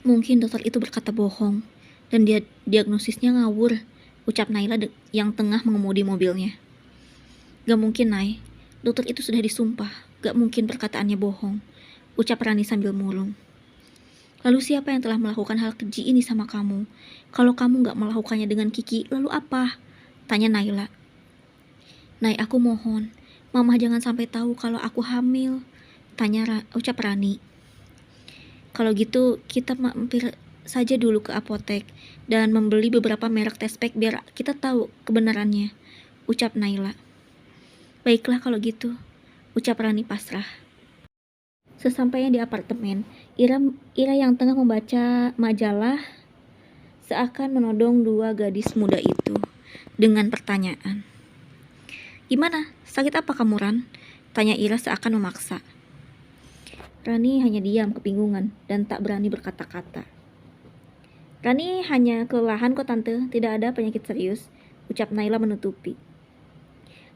Mungkin dokter itu berkata bohong, dan dia diagnosisnya ngawur, ucap Naila yang tengah mengemudi mobilnya. Gak mungkin, Nay. Dokter itu sudah disumpah. Gak mungkin perkataannya bohong, ucap Rani sambil murung. Lalu siapa yang telah melakukan hal keji ini sama kamu? Kalau kamu gak melakukannya dengan Kiki, lalu apa? Tanya Naila. Nay, aku mohon, Mama jangan sampai tahu kalau aku hamil, ucap Rani. Kalau gitu, kita mampir saja dulu ke apotek dan membeli beberapa merek test pack biar kita tahu kebenarannya, ucap Naila. Baiklah kalau gitu, ucap Rani pasrah. Sesampainya di apartemen, Ira yang tengah membaca majalah seakan menodong dua gadis muda itu dengan pertanyaan. Gimana? Sakit apa kamu, Ran? Tanya Ira seakan memaksa. Rani hanya diam kebingungan dan tak berani berkata-kata. Rani hanya kelelahan kok tante, tidak ada penyakit serius, ucap Naila menutupi.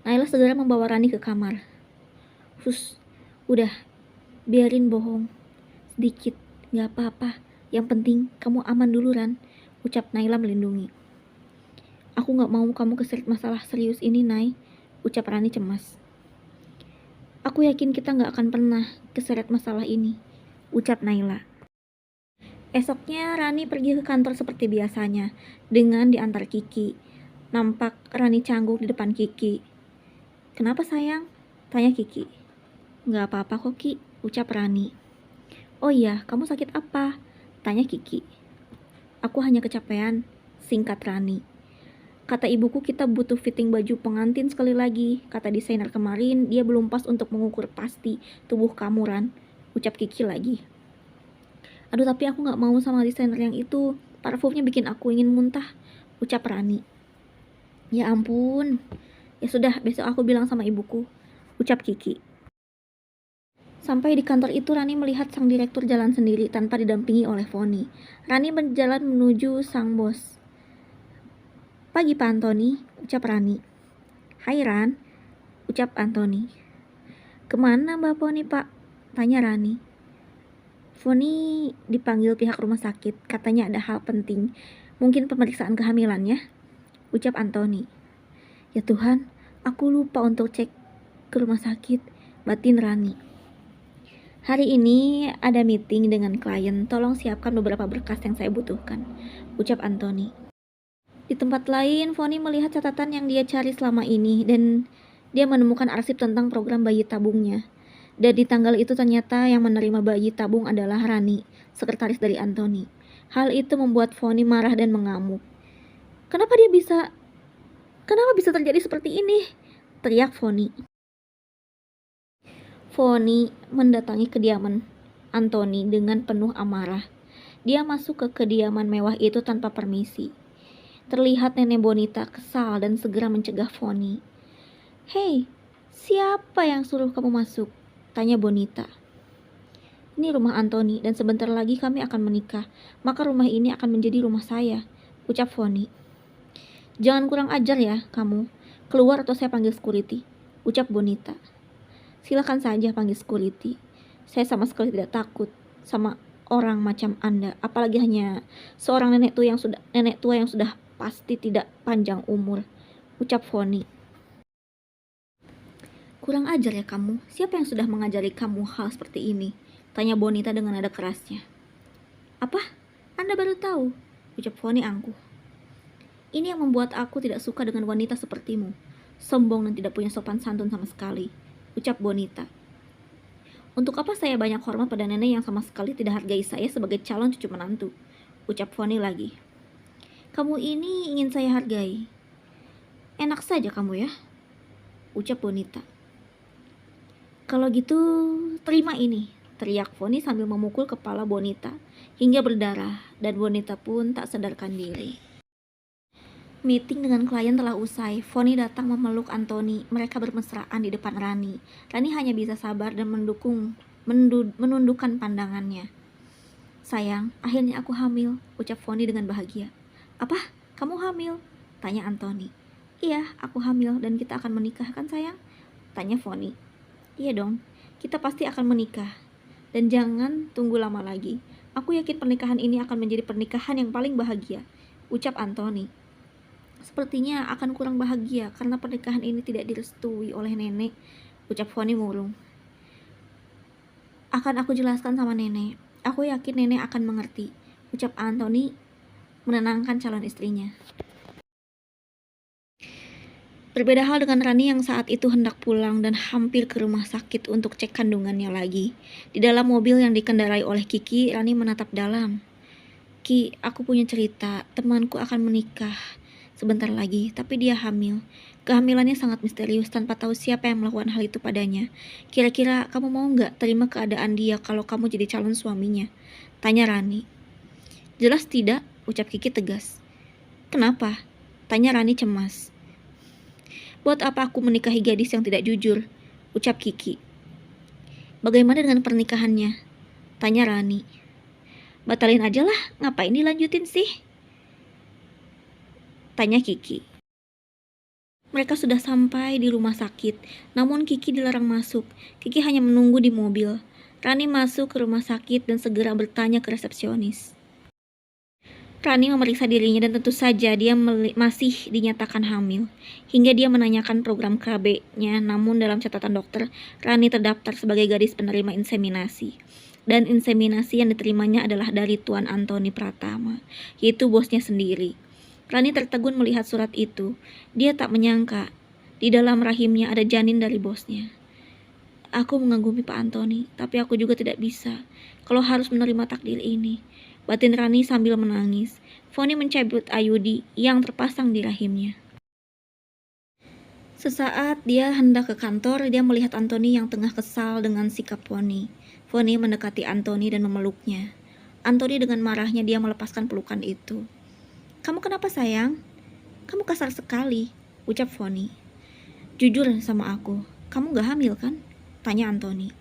Naila segera membawa Rani ke kamar. Udah, biarin bohong sedikit, gak apa-apa. Yang penting kamu aman dulu, Ran, ucap Naila melindungi. Aku gak mau kamu keseret masalah serius ini, Nay, ucap Rani cemas. Aku yakin kita gak akan pernah keseret masalah ini, ucap Naila. Esoknya Rani pergi ke kantor seperti biasanya, dengan diantar Kiki. Nampak Rani canggung di depan Kiki. Kenapa sayang? Tanya Kiki. Gak apa-apa kok Ki, ucap Rani. Oh iya, kamu sakit apa? Tanya Kiki. Aku hanya kecapean, singkat Rani. Kata ibuku kita butuh fitting baju pengantin sekali lagi. Kata desainer kemarin, dia belum pas untuk mengukur pasti tubuh kamu, Ran, ucap Kiki lagi. Aduh, tapi aku gak mau sama desainer yang itu. Parfumnya bikin aku ingin muntah, ucap Rani. Ya ampun. Ya sudah, besok aku bilang sama ibuku, ucap Kiki. Sampai di kantor itu Rani melihat sang direktur jalan sendiri tanpa didampingi oleh Foni. Rani berjalan menuju sang bos. Pagi Pak Antoni, ucap Rani. Hai Ran, ucap Antoni. Kemana Mbak Foni Pak? Tanya Rani. Foni dipanggil pihak rumah sakit, katanya ada hal penting. Mungkin pemeriksaan kehamilannya, ucap Antoni. Ya Tuhan, aku lupa untuk cek ke rumah sakit, batin Rani. Hari ini ada meeting dengan klien, tolong siapkan beberapa berkas yang saya butuhkan, ucap Antoni. Di tempat lain, Foni melihat catatan yang dia cari selama ini dan dia menemukan arsip tentang program bayi tabungnya. Dan di tanggal itu ternyata yang menerima bayi tabung adalah Rani, sekretaris dari Antoni. Hal itu membuat Foni marah dan mengamuk. Kenapa bisa terjadi seperti ini? Teriak Foni. Foni mendatangi kediaman Antoni dengan penuh amarah. Dia masuk ke kediaman mewah itu tanpa permisi. Terlihat nenek Bonita kesal dan segera mencegah Foni. Hei, siapa yang suruh kamu masuk? Tanya Bonita. Ini rumah Antoni dan sebentar lagi kami akan menikah. Maka rumah ini akan menjadi rumah saya, ucap Foni. Jangan kurang ajar ya kamu. Keluar atau saya panggil security, ucap Bonita. Silakan saja panggil security. Saya sama sekali tidak takut sama orang macam Anda, apalagi hanya seorang nenek tua yang sudah pasti tidak panjang umur, ucap Foni. Kurang ajar ya kamu. Siapa yang sudah mengajari kamu hal seperti ini? Tanya Bonita dengan nada kerasnya. Apa? Anda baru tahu? Ucap Foni angkuh. Ini yang membuat aku tidak suka dengan wanita sepertimu. Sombong dan tidak punya sopan santun sama sekali, ucap Bonita. Untuk apa saya banyak hormat pada nenek yang sama sekali tidak hargai saya sebagai calon cucu menantu, ucap Foni lagi. Kamu ini ingin saya hargai. Enak saja kamu ya, ucap Bonita. Kalau gitu, terima ini, teriak Foni sambil memukul kepala Bonita hingga berdarah dan Bonita pun tak sadarkan diri. Meeting dengan klien telah usai. Foni datang memeluk Antoni. Mereka bermesraan di depan Rani. Rani hanya bisa sabar dan menundukkan pandangannya. Sayang, akhirnya aku hamil, ucap Foni dengan bahagia. Apa? Kamu hamil? Tanya Antoni. Iya, aku hamil dan kita akan menikah kan sayang? Tanya Foni. Iya dong, kita pasti akan menikah. Dan jangan tunggu lama lagi. Aku yakin pernikahan ini akan menjadi pernikahan yang paling bahagia, ucap Anthony. Sepertinya akan kurang bahagia karena pernikahan ini tidak direstui oleh nenek, ucap Foni murung. Akan aku jelaskan sama nenek. Aku yakin nenek akan mengerti, ucap Anthony menenangkan calon istrinya. Berbeda hal dengan Rani yang saat itu hendak pulang dan hampir ke rumah sakit untuk cek kandungannya lagi. Di dalam mobil yang dikendarai oleh Kiki, Rani menatap dalam. Ki, aku punya cerita. Temanku akan menikah sebentar lagi, tapi dia hamil. Kehamilannya sangat misterius tanpa tahu siapa yang melakukan hal itu padanya. Kira-kira kamu mau nggak terima keadaan dia kalau kamu jadi calon suaminya? Tanya Rani. Jelas tidak, ucap Kiki tegas. Kenapa? Tanya Rani cemas. Buat apa aku menikahi gadis yang tidak jujur? Ucap Kiki. Bagaimana dengan pernikahannya? Tanya Rani. Batalin aja lah, ngapain dilanjutin sih? Tanya Kiki. Mereka sudah sampai di rumah sakit, namun Kiki dilarang masuk. Kiki hanya menunggu di mobil. Rani masuk ke rumah sakit dan segera bertanya ke resepsionis. Rani memeriksa dirinya dan tentu saja dia masih dinyatakan hamil. Hingga dia menanyakan program KB-nya, namun dalam catatan dokter, Rani terdaftar sebagai gadis penerima inseminasi. Dan inseminasi yang diterimanya adalah dari Tuan Anthony Pratama, yaitu bosnya sendiri. Rani tertegun melihat surat itu. Dia tak menyangka, di dalam rahimnya ada janin dari bosnya. Aku mengagumi Pak Anthony, tapi aku juga tidak bisa kalau harus menerima takdir ini. Batin Rani sambil menangis. Foni mencabut ayudi yang terpasang di rahimnya. Sesaat dia hendak ke kantor, dia melihat Anthony yang tengah kesal dengan sikap Foni. Foni mendekati Anthony dan memeluknya. Anthony dengan marahnya dia melepaskan pelukan itu. Kamu kenapa sayang? Kamu kasar sekali, ucap Foni. Jujur sama aku, kamu gak hamil kan? Tanya Anthony.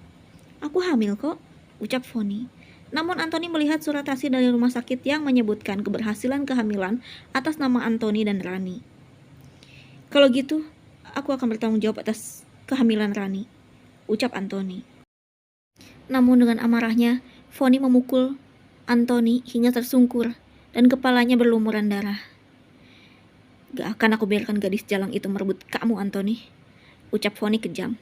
Aku hamil kok, ucap Foni. Namun Anthony melihat surat hasil dari rumah sakit yang menyebutkan keberhasilan kehamilan atas nama Anthony dan Rani. Kalau gitu, aku akan bertanggung jawab atas kehamilan Rani, ucap Anthony. Namun dengan amarahnya, Foni memukul Anthony hingga tersungkur dan kepalanya berlumuran darah. Gak akan aku biarkan gadis jalang itu merebut kamu, Anthony, ucap Foni kejam.